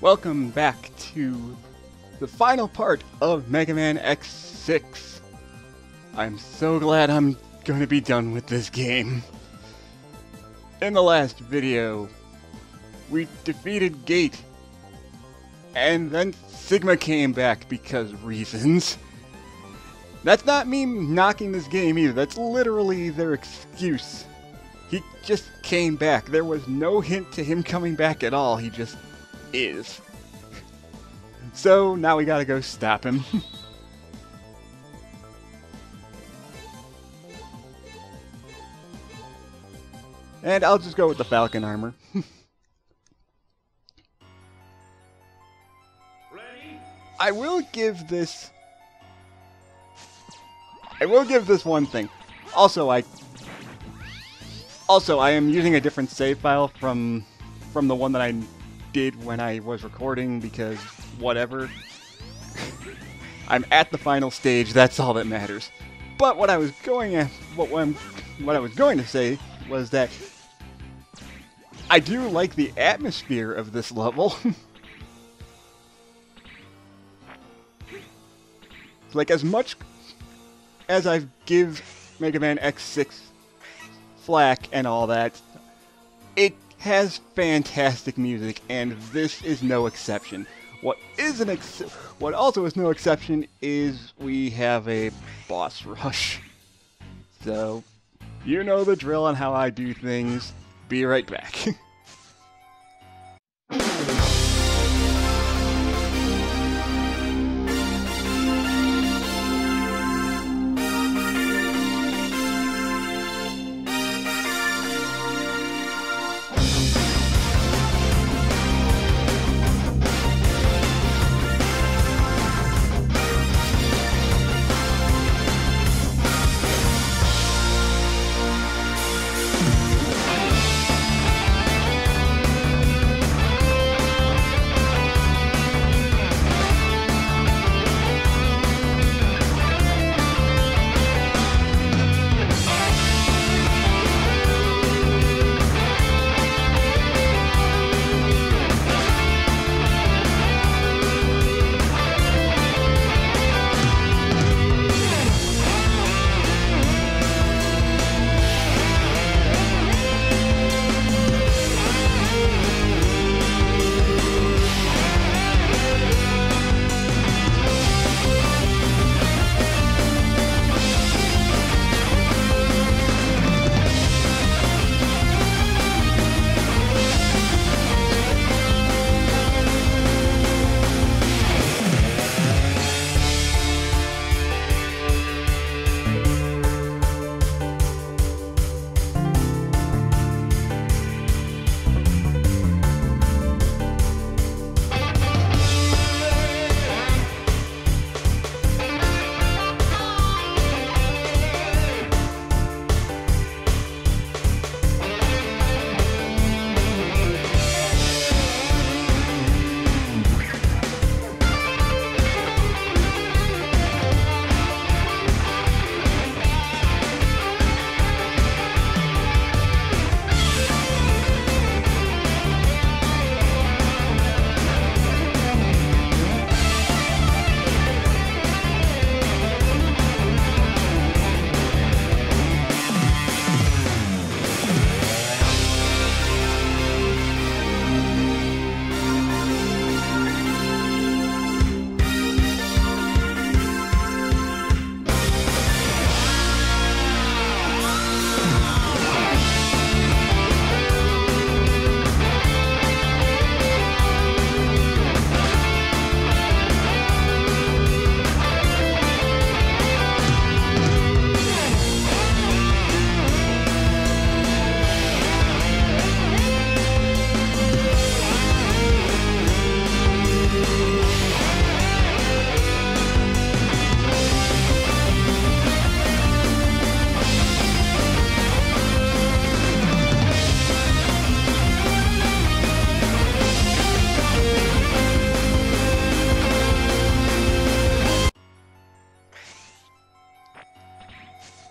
Welcome back to the final part of Megaman X6. I'm so glad I'm going to be done with this game. In the last video, we defeated Gate, and then Sigma came back because reasons. That's not me knocking this game either, that's literally their excuse. He just came back. There was no hint to him coming back at all, he just is. So now we gotta go stop him. And I'll just go with the Falcon armor. I will give this one thing. Also I am using a different save file from the one that I did when I was recording because whatever. I'm at the final stage, that's all that matters. But what I was going to say was that I do like the atmosphere of this level. Like, as much as I give Megaman X6 flack and all that, it has fantastic music, and this is no exception. What also is no exception is we have a boss rush. So, you know the drill on how I do things. Be right back.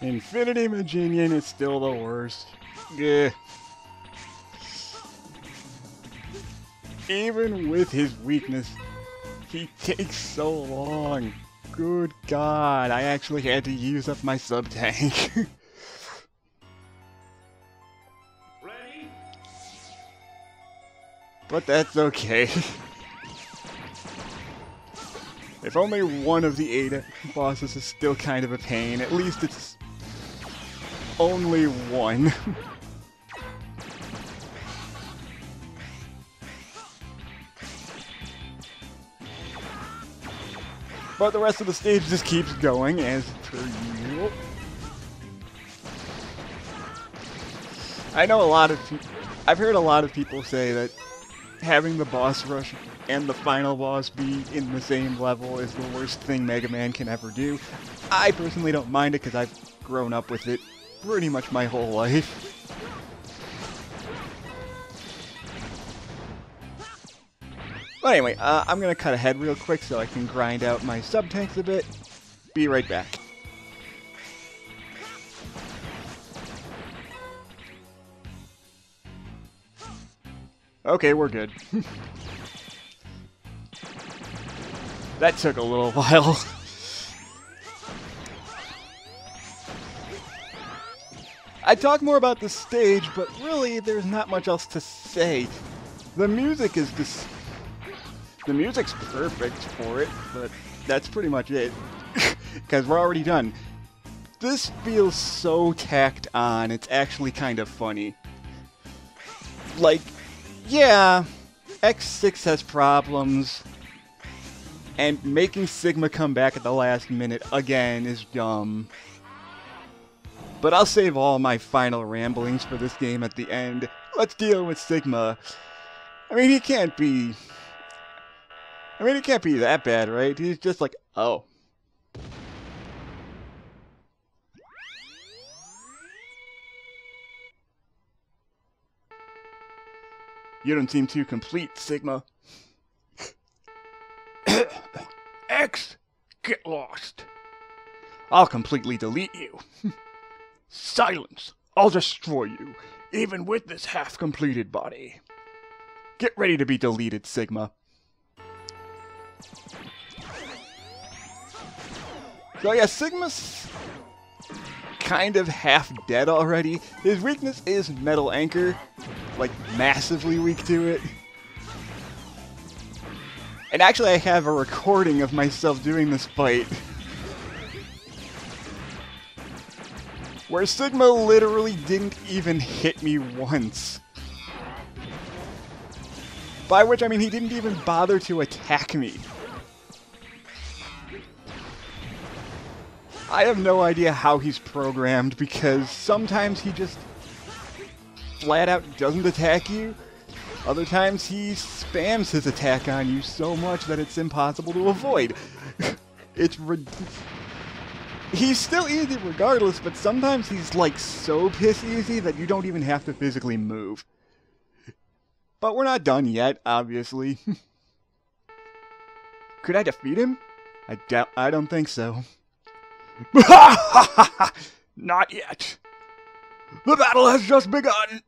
Infinity Maginian is still the worst. Yeah. Even with his weakness, he takes so long. Good God, I actually had to use up my sub-tank. But that's okay. If only one of the 8 bosses is still kind of a pain, at least it's only one. But the rest of the stage just keeps going as per usual. I know I've heard a lot of people say that having the boss rush and the final boss be in the same level is the worst thing Mega Man can ever do. I personally don't mind it because I've grown up with it pretty much my whole life. But anyway, I'm going to cut ahead real quick so I can grind out my sub-tanks a bit. Be right back. Okay, we're good. That took a little while. I talk more about the stage, but really there's not much else to say. The music is just... The music's perfect for it, but that's pretty much it. Because we're already done. This feels so tacked on, it's actually kind of funny. Like, yeah, X6 has problems, and making Sigma come back at the last minute again is dumb. But I'll save all my final ramblings for this game at the end. Let's deal with Sigma. I mean, he can't be that bad, right? He's just like, oh. You don't seem too complete, Sigma. X, get lost. I'll completely delete you. Silence. I'll destroy you, even with this half-completed body. Get ready to be deleted, Sigma. So yeah, Sigma's kind of half dead already. His weakness is Metal Anchor, like massively weak to it. And actually I have a recording of myself doing this fight, where Sigma literally didn't even hit me once. By which I mean he didn't even bother to attack me. I have no idea how he's programmed, because sometimes he just flat out doesn't attack you. Other times he spams his attack on you so much that it's impossible to avoid. He's still easy regardless, but sometimes he's like so piss easy that you don't even have to physically move. But we're not done yet, obviously. Could I defeat him? I don't think so. Not yet. The battle has just begun.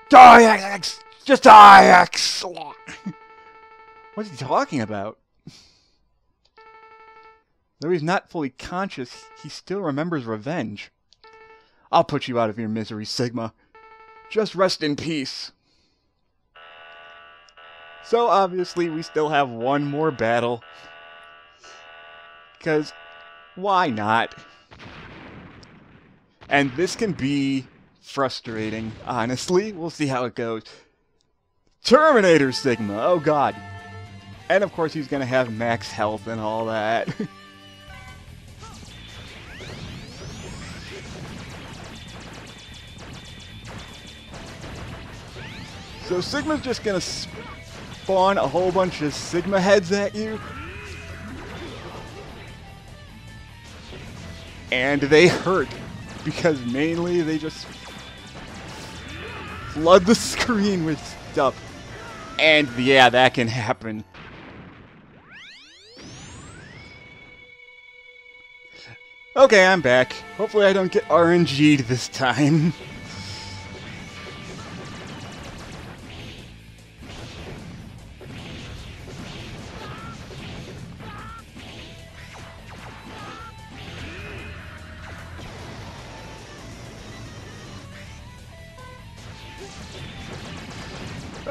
Die, X! Just die, X! What's he talking about? Though he's not fully conscious, he still remembers revenge. I'll put you out of your misery, Sigma. Just rest in peace. So obviously we still have one more battle. Because why not? And this can be frustrating, honestly. We'll see how it goes. Terminator Sigma, oh god. And of course he's gonna have max health and all that. So Sigma's just gonna spawn a whole bunch of Sigma heads at you. And they hurt, because mainly they just flood the screen with stuff. And yeah, that can happen. Okay, I'm back. Hopefully I don't get RNG'd this time.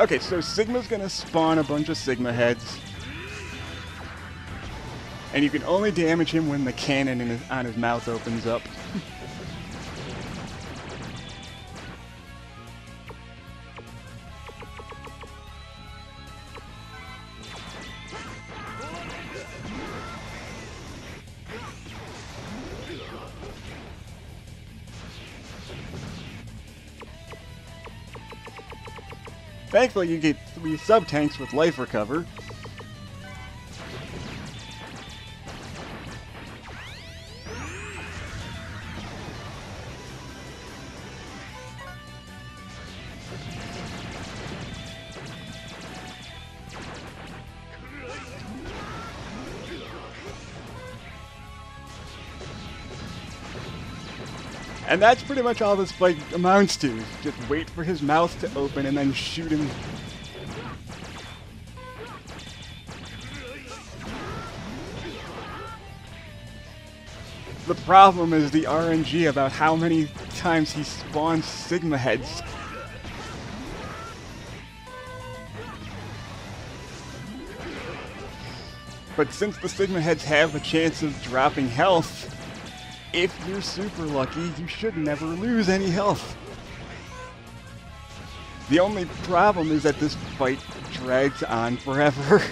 Okay, so Sigma's gonna spawn a bunch of Sigma heads. And you can only damage him when the cannon on his mouth opens up. Thankfully, you get 3 sub-tanks with life recover. And that's pretty much all this fight amounts to. Just wait for his mouth to open and then shoot him. The problem is the RNG about how many times he spawns Sigma heads. But since the Sigma heads have a chance of dropping health, if you're super lucky, you should never lose any health. The only problem is that this fight drags on forever.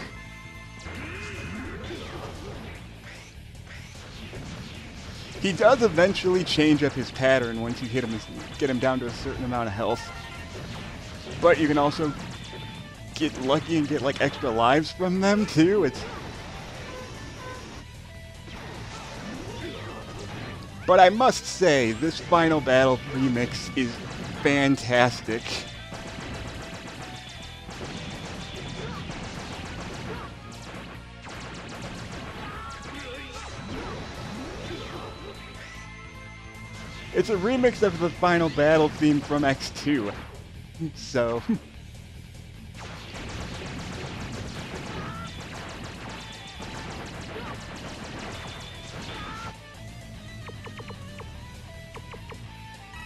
He does eventually change up his pattern once you hit him, get him down to a certain amount of health. But you can also get lucky and get like extra lives from them too. But I must say, this Final Battle remix is fantastic. It's a remix of the Final Battle theme from X2. So...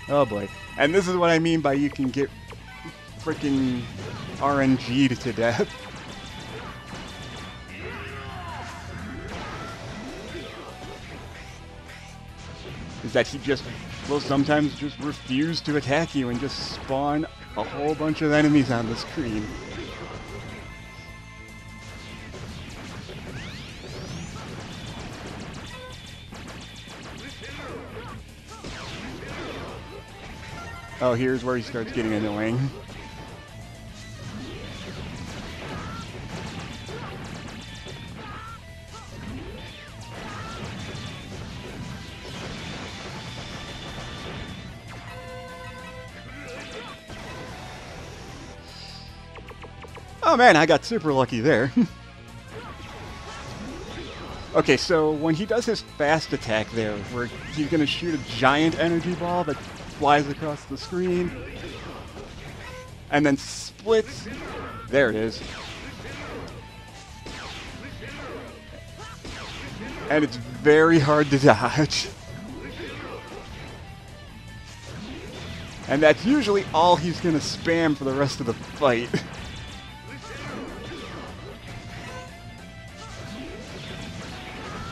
oh boy. And this is what I mean by you can get freaking RNG'd to death. Is that he just will sometimes just refuse to attack you and just spawn a whole bunch of enemies on the screen. Oh, here's where he starts getting annoying. Oh man, I got super lucky there. Okay, so when he does his fast attack there, where he's gonna shoot a giant energy ball that flies across the screen, and then splits. There it is. And it's very hard to dodge. And that's usually all he's gonna spam for the rest of the fight.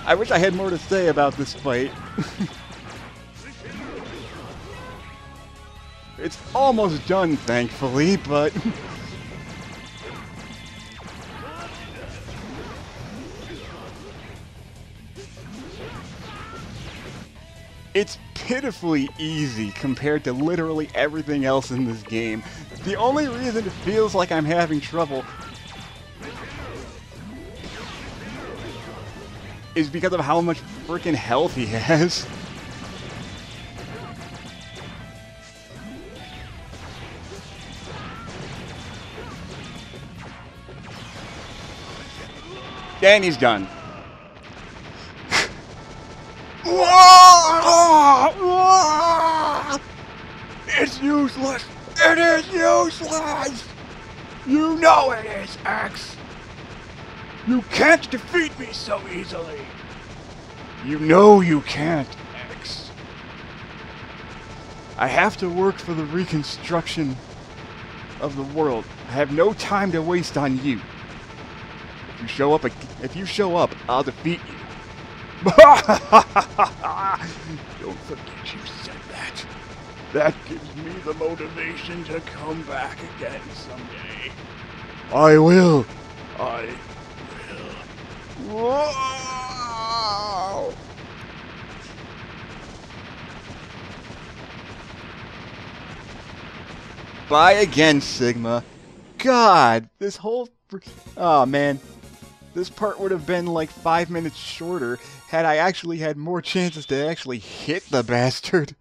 I wish I had more to say about this fight. It's almost done, thankfully, but... it's pitifully easy compared to literally everything else in this game. The only reason it feels like I'm having trouble is because of how much freaking health he has. And he's done. It's useless! It is useless! You know it is, X! You can't defeat me so easily! You know you can't, X. I have to work for the reconstruction of the world. I have no time to waste on you. If you show up, I'll defeat you. Don't forget you said that. That gives me the motivation to come back again someday. I will. I will. Whoa! Bye again, Sigma. God, this whole... Oh, man. This part would have been like 5 minutes shorter had I actually had more chances to actually hit the bastard.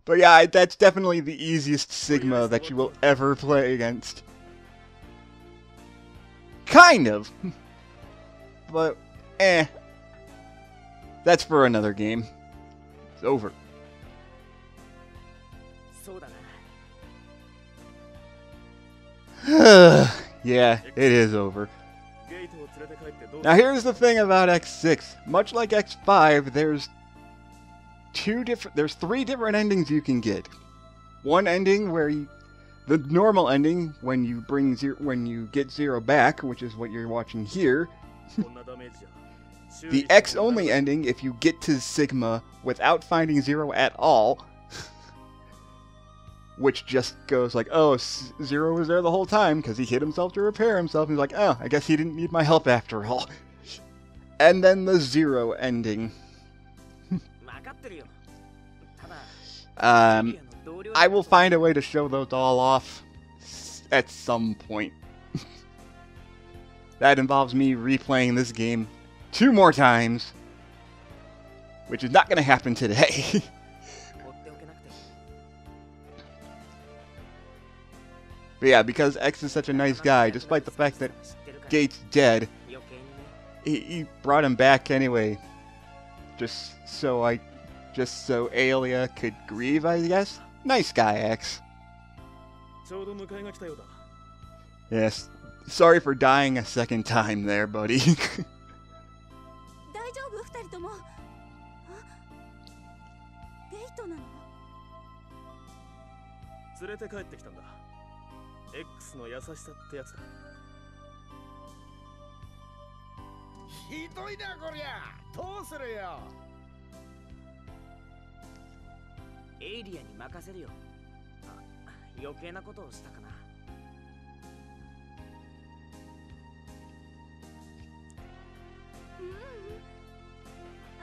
But yeah, that's definitely the easiest Sigma that you will ever play against. Kind of. But, that's for another game. It's over. Yeah, it is over. Now here's the thing about X6. Much like X5, there's three different endings you can get. One ending where the normal ending when you get Zero back, which is what you're watching here. The X only ending if you get to Sigma without finding Zero at all. Which just goes like, oh, Zero was there the whole time because he hit himself to repair himself. And he's like, oh, I guess he didn't need my help after all. And then the Zero ending. I will find a way to show those all off at some point. That involves me replaying this game 2 more times, which is not going to happen today. But yeah, because X is such a nice guy, despite the fact that Gate's dead, he brought him back anyway. Just so Aelia could grieve, I guess? Nice guy, X. Yes. Sorry for dying a second time there, buddy. X の優しさってやつだ。ひどいなこりゃ。どうするよ。エイリアに任せるよ。余計なことをしたかな。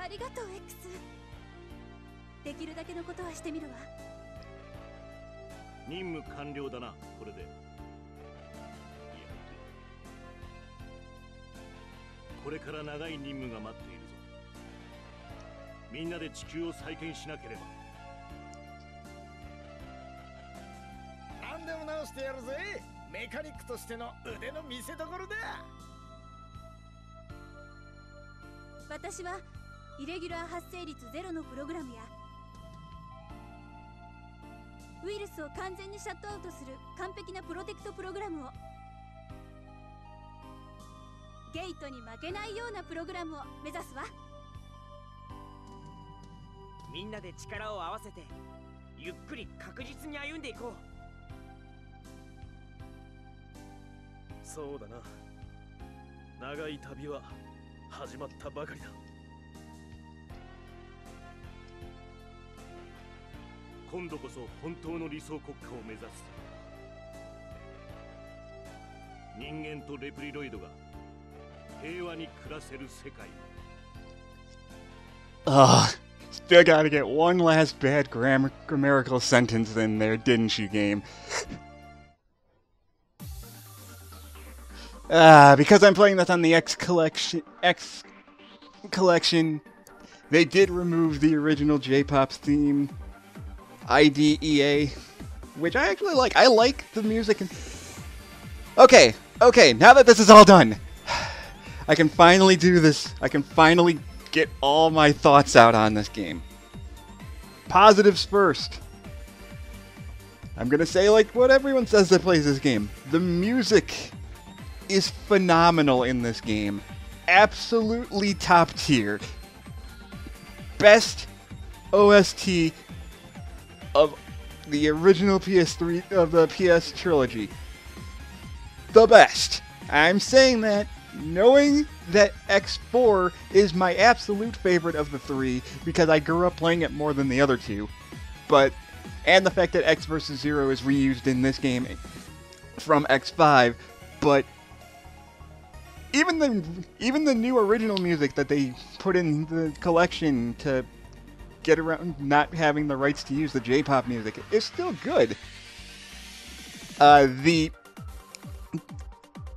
ありがとう X。できるだけのことはしてみるわ。任務完了だな、これで。これから長い任務が待っているぞ。みんなで地球を再建しなければ。何でも直してやるぜ。メカニックとしての腕の見せ所だ。私はイレギュラー発生率ゼロのプログラムやウイルスを完全にシャットアウトする完璧なプロテクトプログラムを、ゲートに負けないようなプログラムを目指すわ。みんなで力を合わせてゆっくり確実に歩んでいこう。そうだな。長い旅は始まったばかりだ。今度こそ本当の理想国家を目指す。人間とレプリロイドが平和に暮らせる世界。Still gotta get one last bad grammatical sentence in there, didn't you, game? Because I'm playing this on the X collection, they did remove the original J-pop theme, IDEA, which I actually like. I like the music. Okay, now that this is all done, I can finally do this. I can finally get all my thoughts out on this game. Positives first. I'm gonna say like what everyone says that plays this game. The music is phenomenal in this game. Absolutely top tier. Best OST of the original PS3 of the PS trilogy. The best. I'm saying that knowing that X4 is my absolute favorite of the three because I grew up playing it more than the other two. And the fact that X vs. Zero is reused in this game from X5, but even the new original music that they put in the collection to get around not having the rights to use the J-pop music is still good. The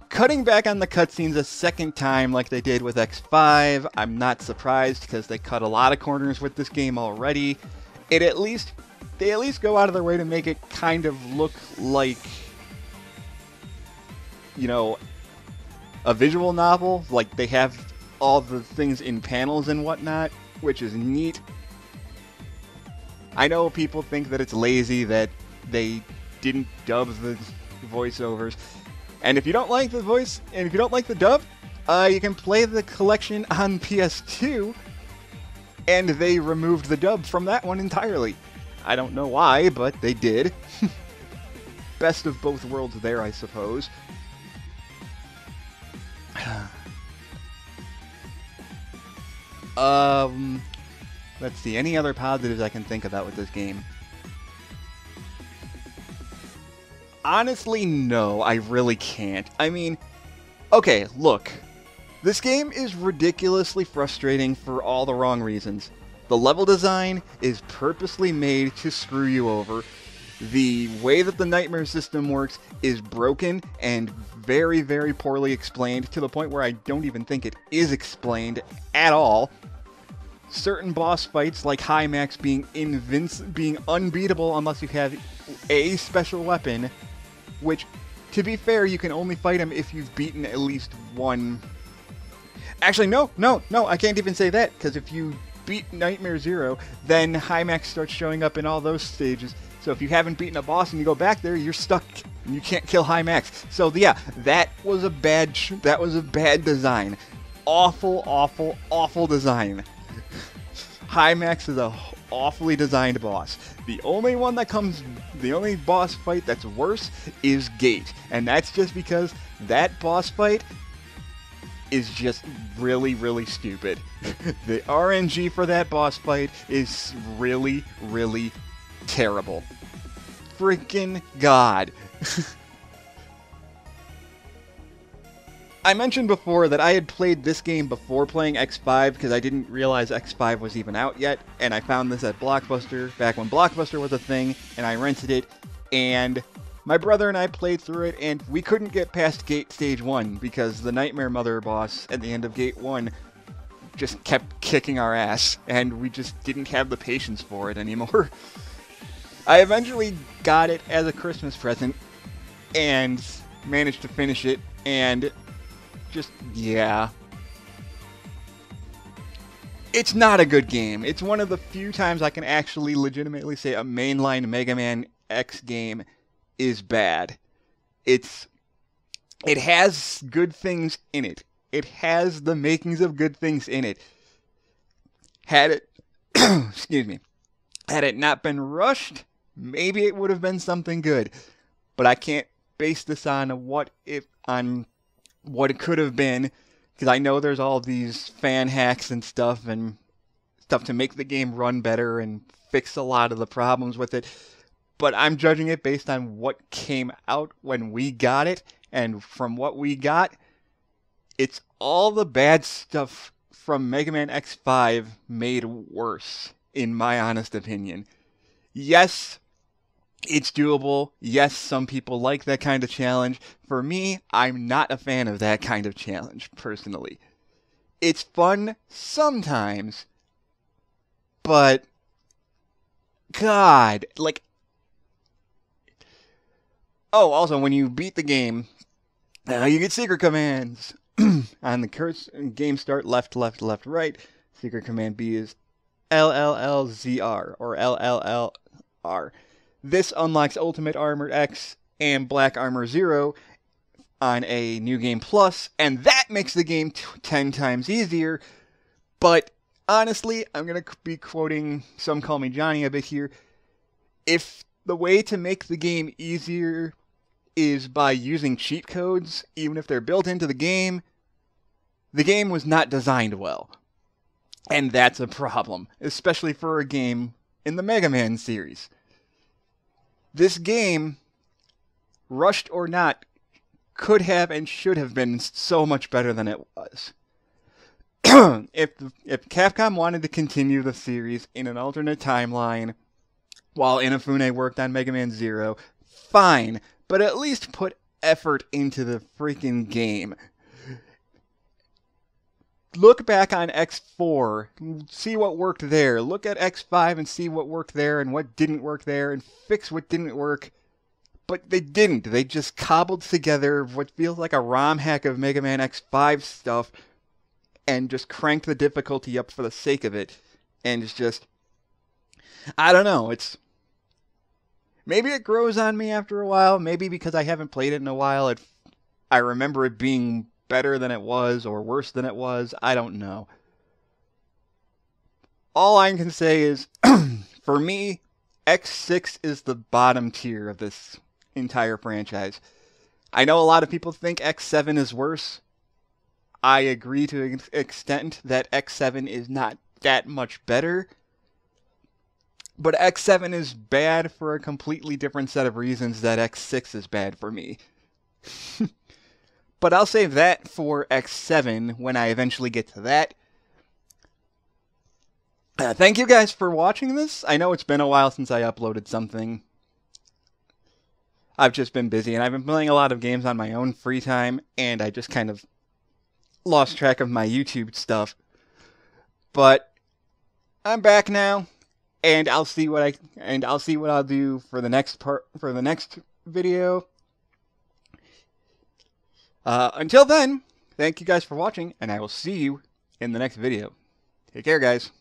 cutting back on the cutscenes a second time like they did with X5, I'm not surprised because they cut a lot of corners with this game already. They at least go out of their way to make it kind of look like, you know, a visual novel. Like they have all the things in panels and whatnot, which is neat. I know people think that it's lazy that they didn't dub the voiceovers. And if you don't like the voice, and if you don't like the dub, you can play the collection on PS2, and they removed the dub from that one entirely. I don't know why, but they did. Best of both worlds there, I suppose. Let's see, any other positives I can think about with this game? Honestly, no, I really can't. I mean, okay, look. This game is ridiculously frustrating for all the wrong reasons. The level design is purposely made to screw you over. The way that the nightmare system works is broken and very, very poorly explained, to the point where I don't even think it is explained at all. Certain boss fights, like High Max being unbeatable unless you have a special weapon, which, to be fair, you can only fight him if you've beaten at least one. Actually, no, I can't even say that, because if you beat Nightmare Zero, then High Max starts showing up in all those stages. So if you haven't beaten a boss and you go back there, you're stuck and you can't kill High Max. So yeah, that was a bad design. Awful, awful, awful design. High Max is a awfully designed boss. The only boss fight that's worse is Gate, and that's just because that boss fight is just really, really stupid. The RNG for that boss fight is really, really terrible. Freaking God. I mentioned before that I had played this game before playing X5 because I didn't realize X5 was even out yet, and I found this at Blockbuster back when Blockbuster was a thing, and I rented it, and my brother and I played through it, and we couldn't get past Gate Stage 1 because the Nightmare Mother boss at the end of Gate 1 just kept kicking our ass, and we just didn't have the patience for it anymore. I eventually got it as a Christmas present and managed to finish it, and just, yeah. It's not a good game. It's one of the few times I can actually legitimately say a mainline Mega Man X game is bad. It has good things in it. It has the makings of good things in it. Had it, excuse me, had it not been rushed, maybe it would have been something good. But I can't base this on what it could have been, because I know there's all these fan hacks and stuff to make the game run better and fix a lot of the problems with it. But I'm judging it based on what came out when we got it, and from what we got, it's all the bad stuff from Mega Man X5 made worse, in my honest opinion. Yes, it's doable. Yes, some people like that kind of challenge. For me, I'm not a fan of that kind of challenge, personally. It's fun sometimes, but God, like... Oh, also, when you beat the game, you get secret commands. On the game start, left, left, left, right. Secret command B is LLLZR, or LLLR. This unlocks Ultimate Armor X and Black Armor 0 on a New Game Plus, and that makes the game 10 times easier. But honestly, I'm going to be quoting Some Call Me Johnny a bit here. If the way to make the game easier is by using cheat codes, even if they're built into the game. The game was not designed well. And that's a problem, especially for a game in the Mega Man series. This game, rushed or not, could have and should have been so much better than it was. If Capcom wanted to continue the series in an alternate timeline while Inafune worked on Mega Man Zero, fine, but at least put effort into the freaking game. Look back on X4, see what worked there. Look at X5 and see what worked there and what didn't work there, and fix what didn't work. But they didn't. They just cobbled together what feels like a ROM hack of Mega Man X5 stuff and just cranked the difficulty up for the sake of it. And it's just, I don't know, maybe it grows on me after a while, maybe because I haven't played it in a while, I remember it being better than it was or worse than it was, I don't know. All I can say is, for me, X6 is the bottom tier of this entire franchise. I know a lot of people think X7 is worse. I agree to an extent that X7 is not that much better. But X7 is bad for a completely different set of reasons that X6 is bad for me. But I'll save that for X7 when I eventually get to that. Thank you guys for watching this. I know it's been a while since I uploaded something. I've just been busy, and I've been playing a lot of games on my own free time, and I just kind of lost track of my YouTube stuff. But I'm back now, and I'll see what I'll do for the next video. Until then, thank you guys for watching, and I will see you in the next video. Take care, guys.